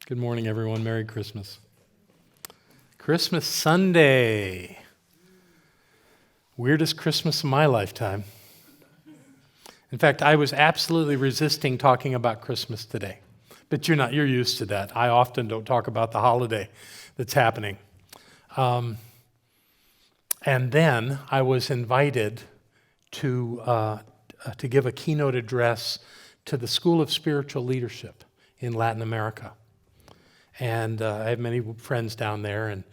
Good morning, everyone. Merry Christmas. Christmas Sunday. Weirdest Christmas of my lifetime. In fact, I was absolutely resisting talking about Christmas today. But you're used to that. I often don't talk about the holiday that's happening. And then I was invited to give a keynote address to the School of Spiritual Leadership in Latin America. And I have many friends down there, and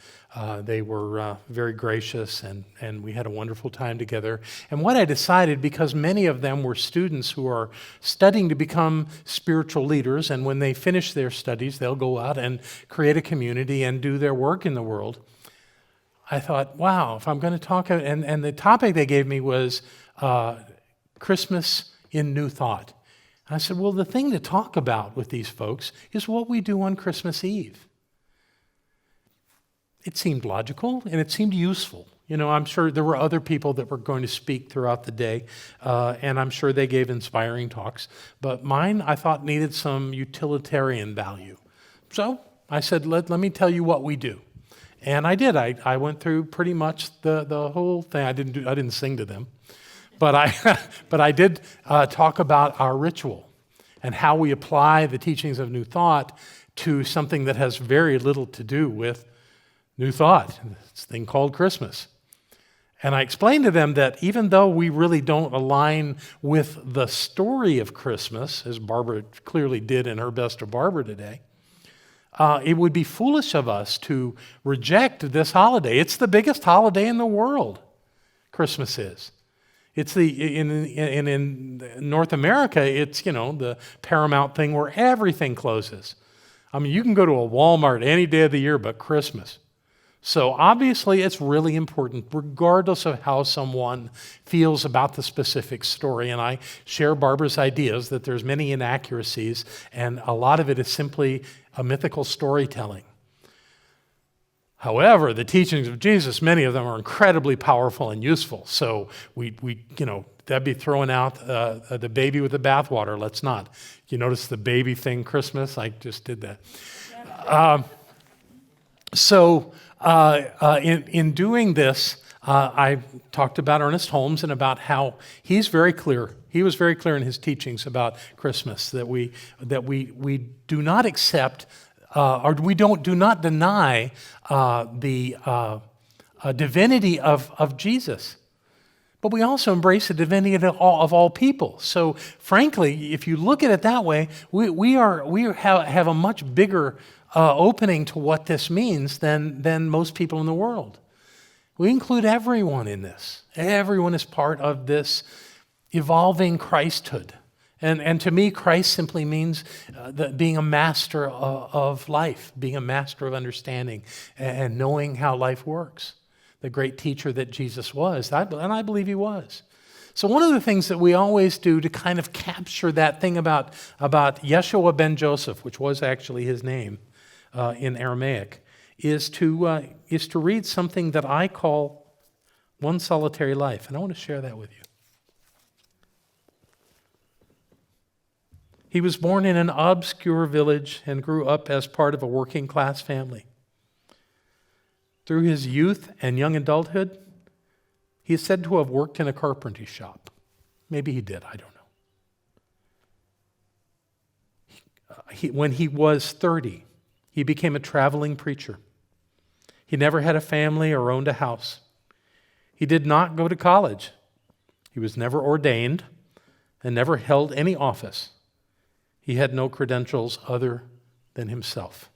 they were very gracious, and we had a wonderful time together. And what I decided, because many of them were students who are studying to become spiritual leaders, and when they finish their studies, they'll go out and create a community and do their work in the world. I thought, wow, if I'm going to talk, and the topic they gave me was Christmas in New Thought. I said, well, the thing to talk about with these folks is what we do on Christmas Eve. It seemed logical, and it seemed useful. You know, I'm sure there were other people that were going to speak throughout the day, and I'm sure they gave inspiring talks. But mine, I thought, needed some utilitarian value. So I said, let me tell you what we do. And I did. I went through pretty much the whole thing. I didn't sing to them. But I did talk about our ritual and how we apply the teachings of New Thought to something that has very little to do with New Thought, this thing called Christmas. And I explained to them that even though we really don't align with the story of Christmas, as Barbara clearly did in her Best of Barbara today, it would be foolish of us to reject this holiday. It's the biggest holiday in the world, Christmas is. It's in North America, it's, the paramount thing where everything closes. I mean, you can go to a Walmart any day of the year but Christmas. So obviously it's really important, regardless of how someone feels about the specific story. And I share Barbara's ideas that there's many inaccuracies, and a lot of it is simply a mythical storytelling. However, the teachings of Jesus, many of them are incredibly powerful and useful. So we that'd be throwing out the baby with the bathwater. Let's not. You notice the baby thing, Christmas? I just did that. In doing this, I talked about Ernest Holmes and about how he's very clear. He was very clear in his teachings about Christmas that we do not accept. We do not deny the divinity of Jesus, but we also embrace the divinity of all people. So, frankly, if you look at it that way, we have a much bigger opening to what this means than most people in the world. We include everyone in this. Everyone is part of this evolving Christhood. And to me, Christ simply means being a master of life, being a master of understanding and knowing how life works. The great teacher that Jesus was, and I believe he was. So one of the things that we always do to kind of capture that thing about Yeshua ben Joseph, which was actually his name in Aramaic, is to read something that I call One Solitary Life. And I want to share that with you. He was born in an obscure village and grew up as part of a working-class family. Through his youth and young adulthood, he is said to have worked in a carpentry shop. Maybe he did, I don't know. When he was 30, he became a traveling preacher. He never had a family or owned a house. He did not go to college. He was never ordained and never held any office. He had no credentials other than himself.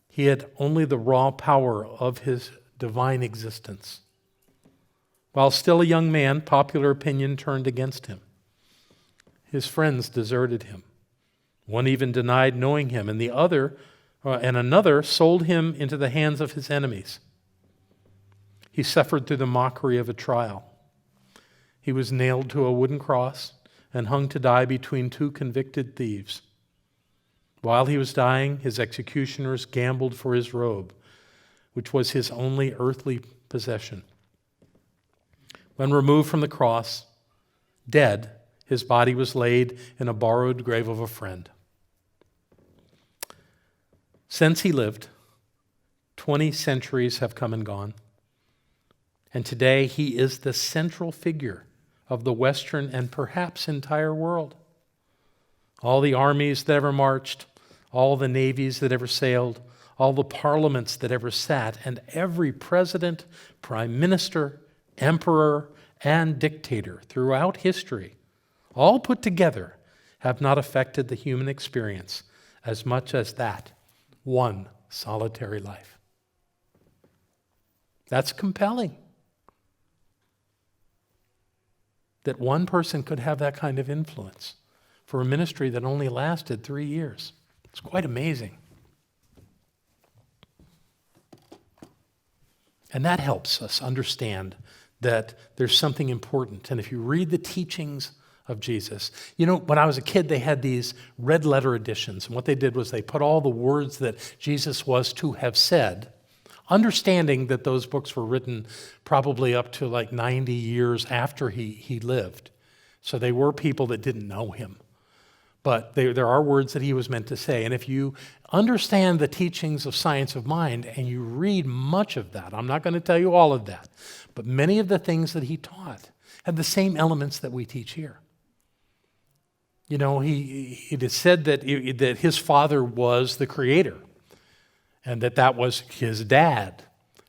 He had only the raw power of his divine existence. While still a young man, popular opinion turned against him. His friends deserted him. One even denied knowing him, and another sold him into the hands of his enemies. He suffered through the mockery of a trial. He was nailed to a wooden cross and hung to die between two convicted thieves. While he was dying, his executioners gambled for his robe, which was his only earthly possession. When removed from the cross, dead, his body was laid in a borrowed grave of a friend. Since he lived, 20 centuries have come and gone. And today he is the central figure of the Western and perhaps entire world. All the armies that ever marched, all the navies that ever sailed, all the parliaments that ever sat, and every president, prime minister, emperor, and dictator throughout history, all put together, have not affected the human experience as much as that one solitary life. That's compelling. That one person could have that kind of influence for a ministry that only lasted 3 years. It's quite amazing. And that helps us understand that there's something important. And if you read the teachings of Jesus, when I was a kid, they had these red letter editions. And what they did was they put all the words that Jesus was to have said, understanding that those books were written probably up to like 90 years after he lived. So they were people that didn't know him. But there are words that he was meant to say. And if you understand the teachings of science of mind and you read much of that, I'm not going to tell you all of that, but many of the things that he taught had the same elements that we teach here. It is said that his father was the creator and that was his dad.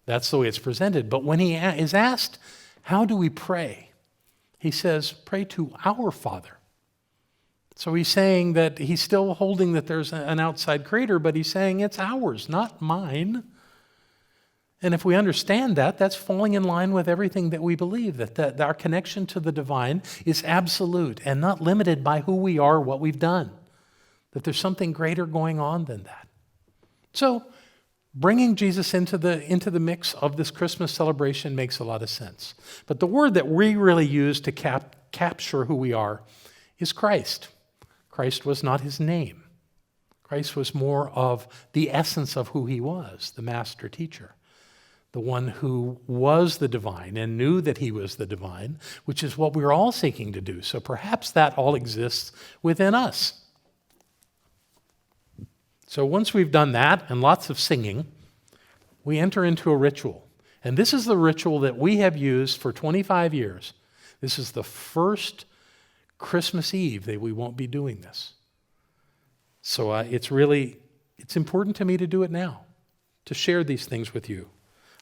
That's the way it's presented. But when he is asked, how do we pray? He says, pray to our Father. So he's saying that he's still holding that there's an outside creator, but he's saying it's ours, not mine. And if we understand that, that's falling in line with everything that we believe, that our connection to the divine is absolute and not limited by who we are, what we've done, that there's something greater going on than that. So bringing Jesus into the mix of this Christmas celebration makes a lot of sense. But the word that we really use to capture who we are is Christ. Christ was not his name. Christ was more of the essence of who he was, the master teacher, the one who was the divine and knew that he was the divine, which is what we're all seeking to do. So perhaps that all exists within us. So once we've done that and lots of singing, we enter into a ritual. And this is the ritual that we have used for 25 years. This is the first Christmas Eve that we won't be doing this. So it's important to me to do it now, to share these things with you.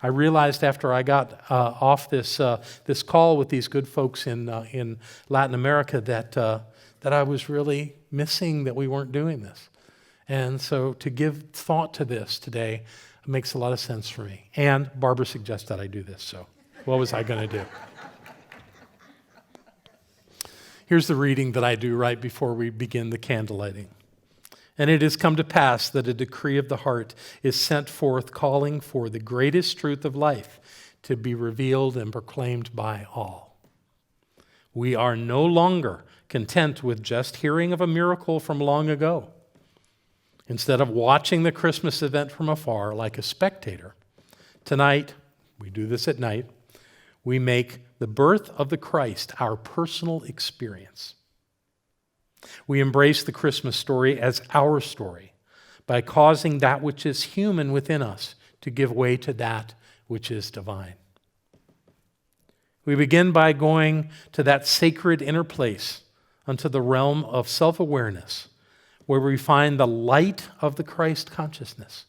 I realized after I got off this call with these good folks in Latin America that I was really missing that we weren't doing this. And so to give thought to this today makes a lot of sense for me. And Barbara suggested I do this, so what was I going to do? Here's the reading that I do right before we begin the candle lighting. And it has come to pass that a decree of the heart is sent forth calling for the greatest truth of life to be revealed and proclaimed by all. We are no longer content with just hearing of a miracle from long ago. Instead of watching the Christmas event from afar like a spectator, tonight, we do this at night, we make the birth of the Christ our personal experience. We embrace the Christmas story as our story by causing that which is human within us to give way to that which is divine. We begin by going to that sacred inner place, unto the realm of self-awareness, where we find the light of the Christ consciousness.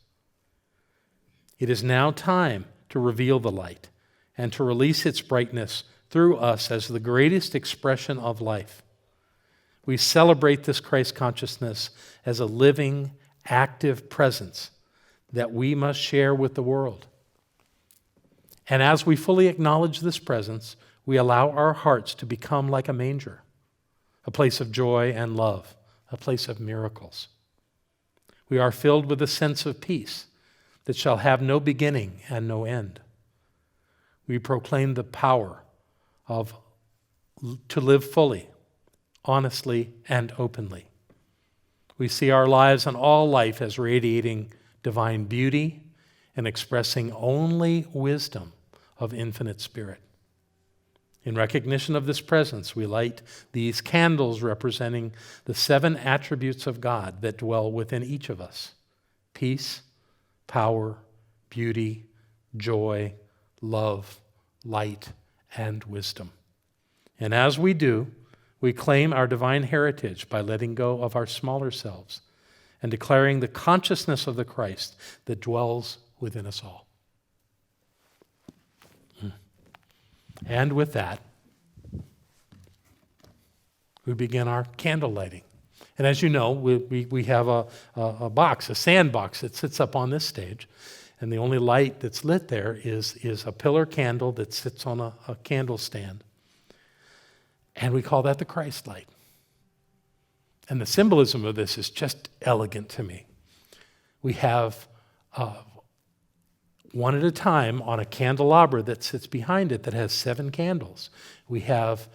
It is now time to reveal the light and to release its brightness through us as the greatest expression of life. We celebrate this Christ consciousness as a living, active presence that we must share with the world. And as we fully acknowledge this presence, we allow our hearts to become like a manger, a place of joy and love, a place of miracles. We are filled with a sense of peace that shall have no beginning and no end. We proclaim the power to live fully, honestly, and openly. We see our lives and all life as radiating divine beauty and expressing only wisdom of infinite spirit. In recognition of this presence, we light these candles representing the 7 attributes of God that dwell within each of us. peace, power, beauty, joy, love, light, and wisdom. And as we do, we claim our divine heritage by letting go of our smaller selves and declaring the consciousness of the Christ that dwells within us all. And with that, we begin our candle lighting. And as you know, we have a box, a sandbox that sits up on this stage. And the only light that's lit there is a pillar candle that sits on a candle stand. And we call that the Christ light. And the symbolism of this is just elegant to me. We have one at a time on a candelabra that sits behind it that has 7 candles. We have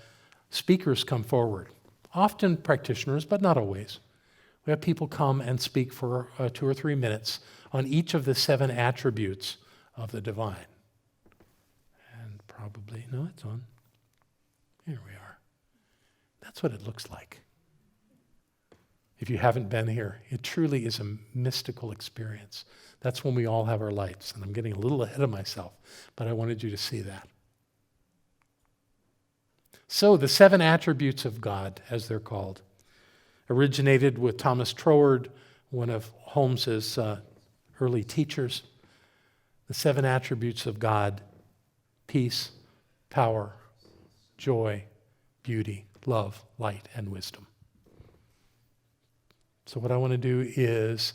speakers come forward, often practitioners, but not always. We have people come and speak for 2 or 3 minutes on each of the 7 attributes of the divine. And probably, no, it's on. Here we are. That's what it looks like. If you haven't been here, it truly is a mystical experience. That's when we all have our lights. And I'm getting a little ahead of myself, but I wanted you to see that. So the 7 attributes of God, as they're called, originated with Thomas Troward, one of Holmes's early teachers. The 7 attributes of God: peace, power, joy, beauty, love, light, and wisdom. So what I want to do is,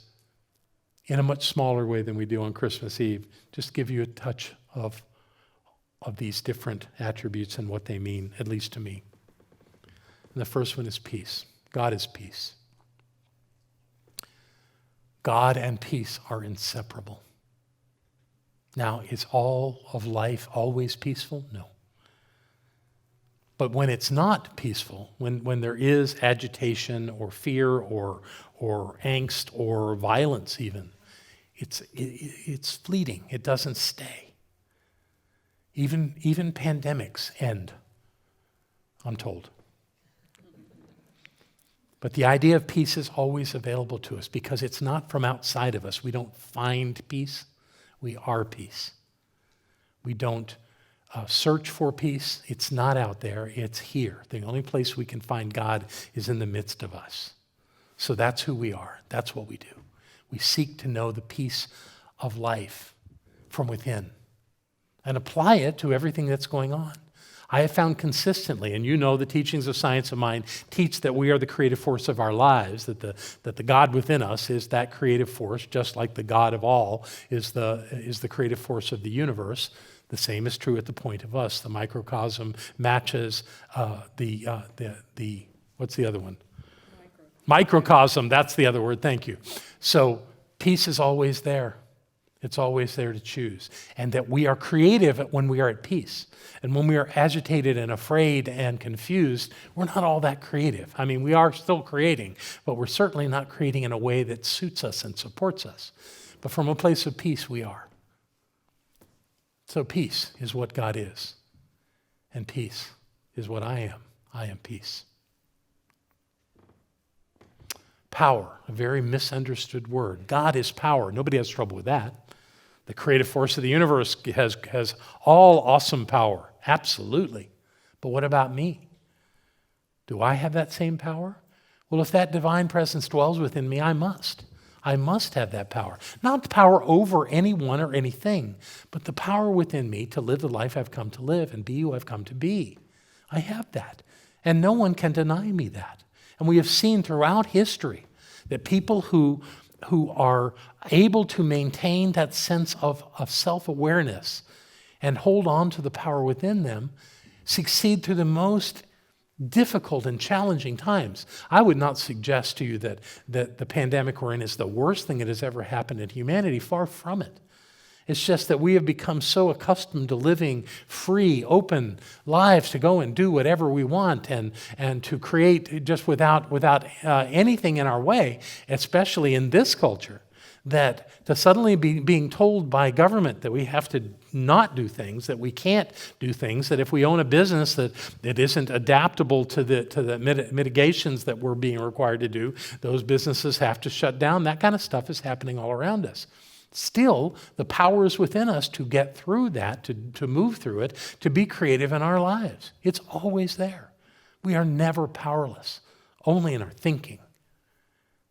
in a much smaller way than we do on Christmas Eve, just give you a touch of these different attributes and what they mean, at least to me. And the first one is peace. God is peace. God and peace are inseparable. Now, is all of life always peaceful? No. But when it's not peaceful, when there is agitation or fear or angst or violence even, it's fleeting. It doesn't stay. Even pandemics end, I'm told. But the idea of peace is always available to us because it's not from outside of us. We don't find peace. We are peace. We don't search for peace. It's not out there. It's here. The only place we can find God is in the midst of us. So that's who we are. That's what we do. We seek to know the peace of life from within and apply it to everything that's going on. I have found consistently, and you know the teachings of Science of Mind teach that we are the creative force of our lives, that the God within us is that creative force, just like the God of all is the creative force of the universe. The same is true at the point of us. The microcosm matches what's the other one? Microcosm, that's the other word, thank you. So peace is always there. It's always there to choose. And that we are creative when we are at peace. And when we are agitated and afraid and confused, we're not all that creative. I mean, we are still creating, but we're certainly not creating in a way that suits us and supports us. But from a place of peace, we are. So peace is what God is. And peace is what I am. I am peace. Power, a very misunderstood word. God is power. Nobody has trouble with that. The creative force of the universe has all awesome power. Absolutely. But what about me? Do I have that same power? Well, if that divine presence dwells within me, I must. I must have that power. Not the power over anyone or anything, but the power within me to live the life I've come to live and be who I've come to be. I have that. And no one can deny me that. And we have seen throughout history that people who are able to maintain that sense of self-awareness and hold on to the power within them succeed through the most difficult and challenging times. I would not suggest to you that the pandemic we're in is the worst thing that has ever happened in humanity. Far from it. It's just that we have become so accustomed to living free, open lives to go and do whatever we want and to create just without anything in our way, especially in this culture, that to suddenly be being told by government that we have to not do things, that we can't do things, that if we own a business that isn't adaptable to the mitigations that we're being required to do, those businesses have to shut down. That kind of stuff is happening all around us. Still, the power is within us to get through that, to move through it, to be creative in our lives. It's always there. We are never powerless, only in our thinking.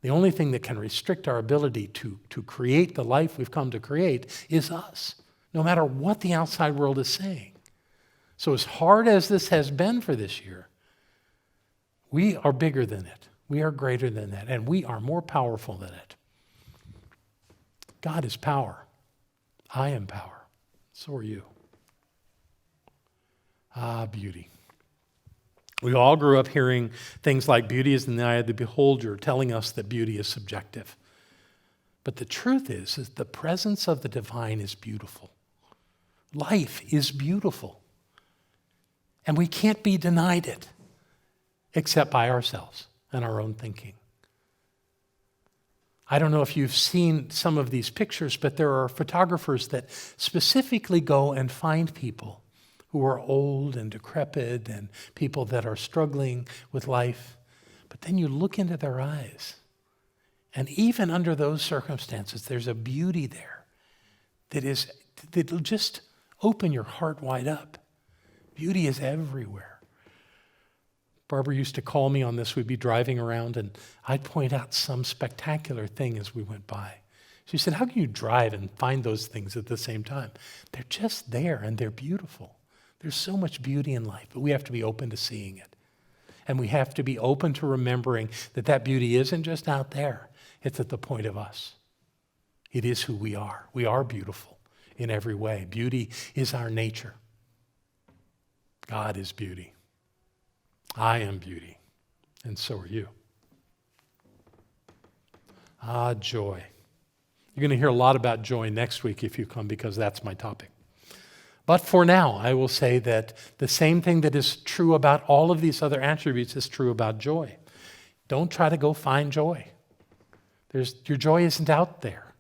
The only thing that can restrict our ability to create the life we've come to create is us, no matter what the outside world is saying. So as hard as this has been for this year, we are bigger than it. We are greater than that, and we are more powerful than it. God is power. I am power. So are you. Beauty. We all grew up hearing things like beauty is in the eye of the beholder, telling us that beauty is subjective. But the truth is the presence of the divine is beautiful. Life is beautiful. And we can't be denied it, except by ourselves and our own thinking. I don't know if you've seen some of these pictures, but there are photographers that specifically go and find people who are old and decrepit and people that are struggling with life. But then you look into their eyes, and even under those circumstances, there's a beauty there that'll just open your heart wide up. Beauty is everywhere. Barbara used to call me on this. We'd be driving around, and I'd point out some spectacular thing as we went by. She said, how can you drive and find those things at the same time? They're just there, and they're beautiful. There's so much beauty in life, but we have to be open to seeing it. And we have to be open to remembering that that beauty isn't just out there. It's at the point of us. It is who we are. We are beautiful in every way. Beauty is our nature. God is beauty. I am beauty, and so are you. Joy. You're going to hear a lot about joy next week if you come, because that's my topic. But for now, I will say that the same thing that is true about all of these other attributes is true about joy. Don't try to go find joy. Your joy isn't out there.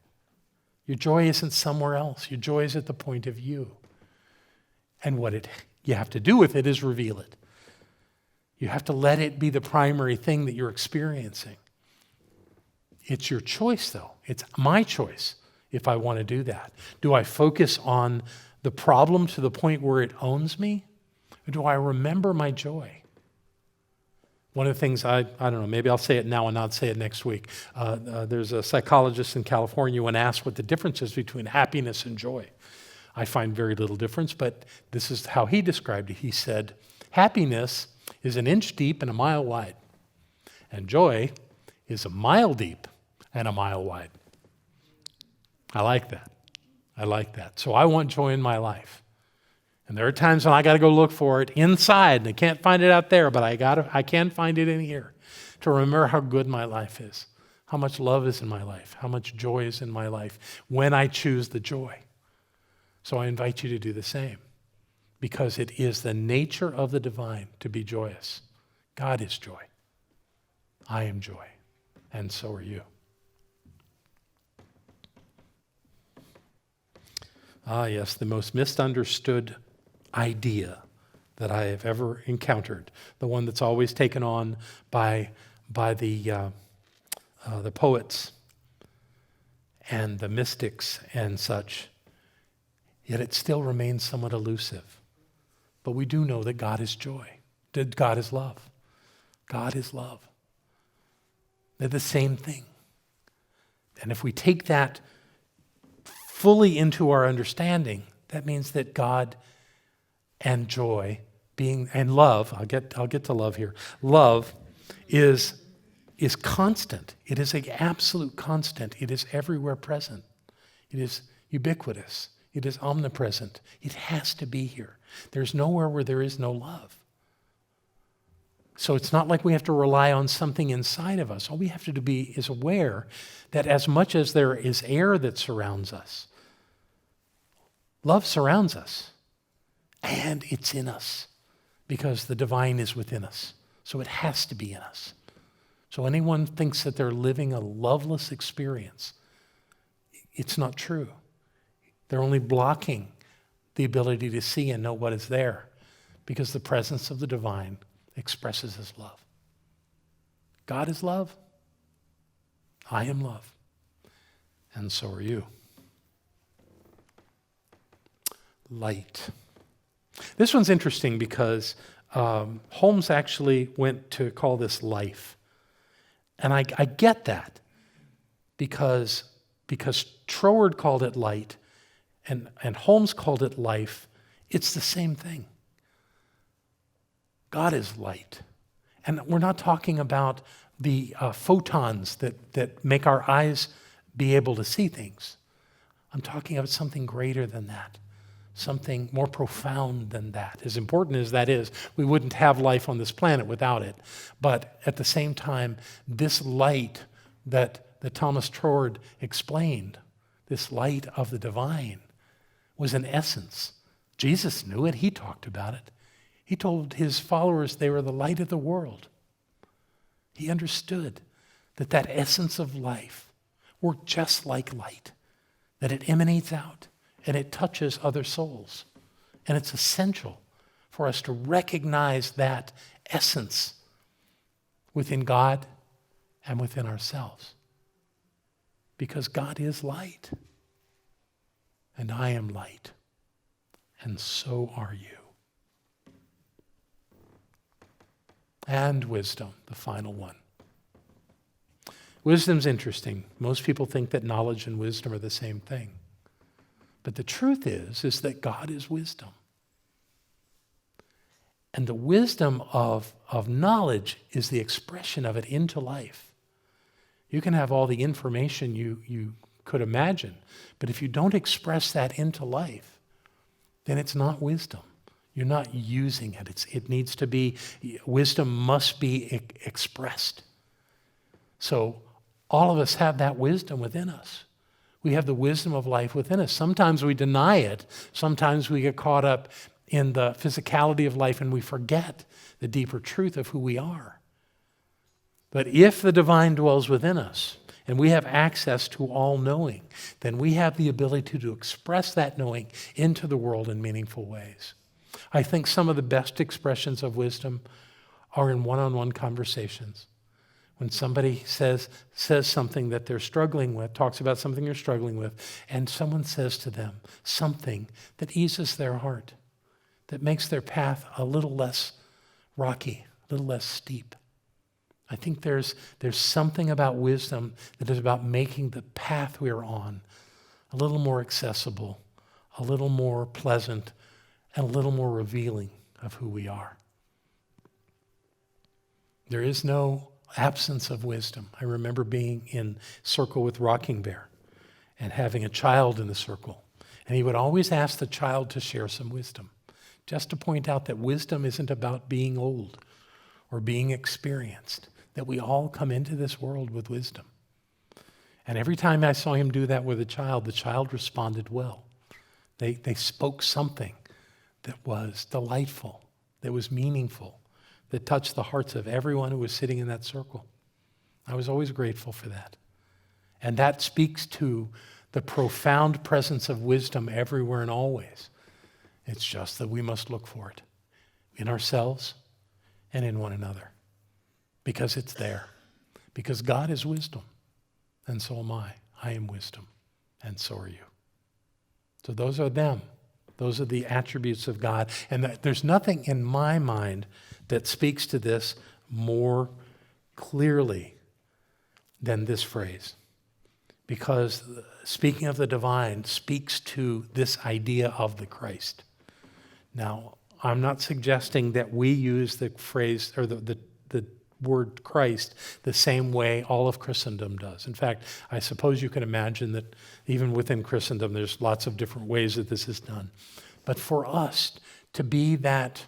Your joy isn't somewhere else. Your joy is at the point of you. And what you have to do with it is reveal it. You have to let it be the primary thing that you're experiencing. It's your choice, though. It's my choice if I want to do that. Do I focus on the problem to the point where it owns me? Or do I remember my joy? One of the things, I don't know, maybe I'll say it now and not say it next week. There's a psychologist in California when asked what the difference is between happiness and joy. I find very little difference, but this is how he described it. He said, happiness is an inch deep and a mile wide, and joy is a mile deep and a mile wide. I like that. I like that. So I want joy in my life. And there are times when I got to go look for it inside, and I can't find it out there, but I can find it in here to remember how good my life is, how much love is in my life, how much joy is in my life when I choose the joy. So I invite you to do the same, because it is the nature of the divine to be joyous. God is joy. I am joy, and so are you. Yes, the most misunderstood idea that I have ever encountered, the one that's always taken on by the poets and the mystics and such, yet it still remains somewhat elusive. But we do know that God is joy, that God is love. God is love. They're the same thing. And if we take that fully into our understanding, that means that God and joy and love, I'll get to love here. Love is constant. It is an absolute constant. It is everywhere present. It is ubiquitous. It is omnipresent. It has to be here. There's nowhere where there is no love. So it's not like we have to rely on something inside of us. All we have to be is aware that as much as there is air that surrounds us, love surrounds us, and it's in us because the divine is within us. So it has to be in us. So anyone thinks that they're living a loveless experience, it's not true. They're only blocking the ability to see and know what is there, because the presence of the divine expresses his love. God is love. I am love. And so are you. Light. This one's interesting because Holmes actually went to call this life. And I get that because Troward called it light and Holmes called it life. It's the same thing. God is light. And we're not talking about the photons that make our eyes be able to see things. I'm talking about something greater than that, something more profound than that. As important as that is, we wouldn't have life on this planet without it. But at the same time, this light that Thomas Troward explained, this light of the divine, was an essence. Jesus knew it. He talked about it. He told his followers they were the light of the world. He understood that essence of life worked just like light, that it emanates out and it touches other souls. And it's essential for us to recognize that essence within God and within ourselves. Because God is light, and I am light, and so are you. And wisdom, the final one. Wisdom's interesting. Most people think that knowledge and wisdom are the same thing. But the truth is that God is wisdom. And the wisdom of knowledge is the expression of it into life. You can have all the information you could imagine, but if you don't express that into life, then it's not wisdom. You're not using it. It needs to be, wisdom must be expressed. So all of us have that wisdom within us. We have the wisdom of life within us. Sometimes we deny it. Sometimes we get caught up in the physicality of life and we forget the deeper truth of who we are. But if the divine dwells within us and we have access to all knowing, then we have the ability to express that knowing into the world in meaningful ways. I think some of the best expressions of wisdom are in one-on-one conversations. When somebody says something that they're struggling with, talks about something they're struggling with, and someone says to them something that eases their heart, that makes their path a little less rocky, a little less steep. I think there's something about wisdom that is about making the path we're on a little more accessible, a little more pleasant, and a little more revealing of who we are. There is no absence of wisdom. I remember being in circle with Rocking Bear and having a child in the circle. And he would always ask the child to share some wisdom, just to point out that wisdom isn't about being old or being experienced, that we all come into this world with wisdom. And every time I saw him do that with the child responded well. They spoke something that was delightful, that was meaningful, that touched the hearts of everyone who was sitting in that circle. I was always grateful for that. And that speaks to the profound presence of wisdom everywhere and always. It's just that we must look for it in ourselves and in one another, because it's there. Because God is wisdom, and so am I. I am wisdom, and so are you. So those are them. Those are the attributes of God. And there's nothing in my mind that speaks to this more clearly than this phrase. Because speaking of the divine speaks to this idea of the Christ. Now, I'm not suggesting that we use the phrase or the word Christ the same way all of Christendom does. In fact, I suppose you can imagine that even within Christendom, there's lots of different ways that this is done. But for us to be that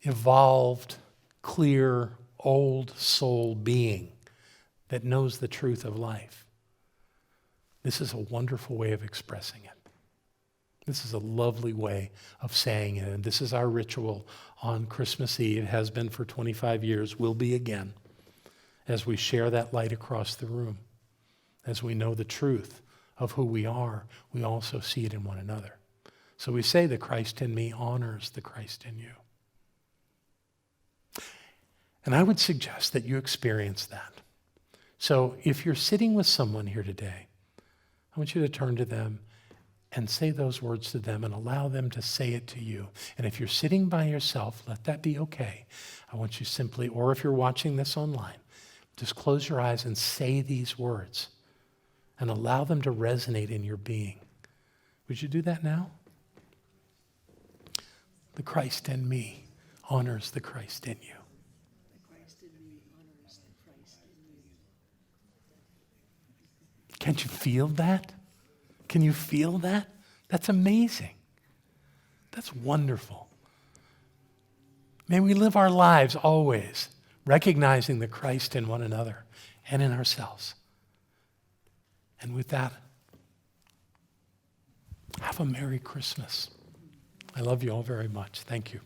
evolved, clear, old soul being that knows the truth of life, this is a wonderful way of expressing it. This is a lovely way of saying it. And this is our ritual on Christmas Eve. It has been for 25 years, will be again, as we share that light across the room, as we know the truth of who we are, we also see it in one another. So we say the Christ in me honors the Christ in you. And I would suggest that you experience that. So if you're sitting with someone here today, I want you to turn to them and say those words to them and allow them to say it to you. And if you're sitting by yourself, let that be okay. I want you simply, or if you're watching this online, just close your eyes and say these words and allow them to resonate in your being. Would you do that now? The Christ in me honors the Christ in you. The Christ in me honors the Christ in you. Can't you feel that? Can you feel that? That's amazing. That's wonderful. May we live our lives always recognizing the Christ in one another and in ourselves. And with that, have a Merry Christmas. I love you all very much. Thank you.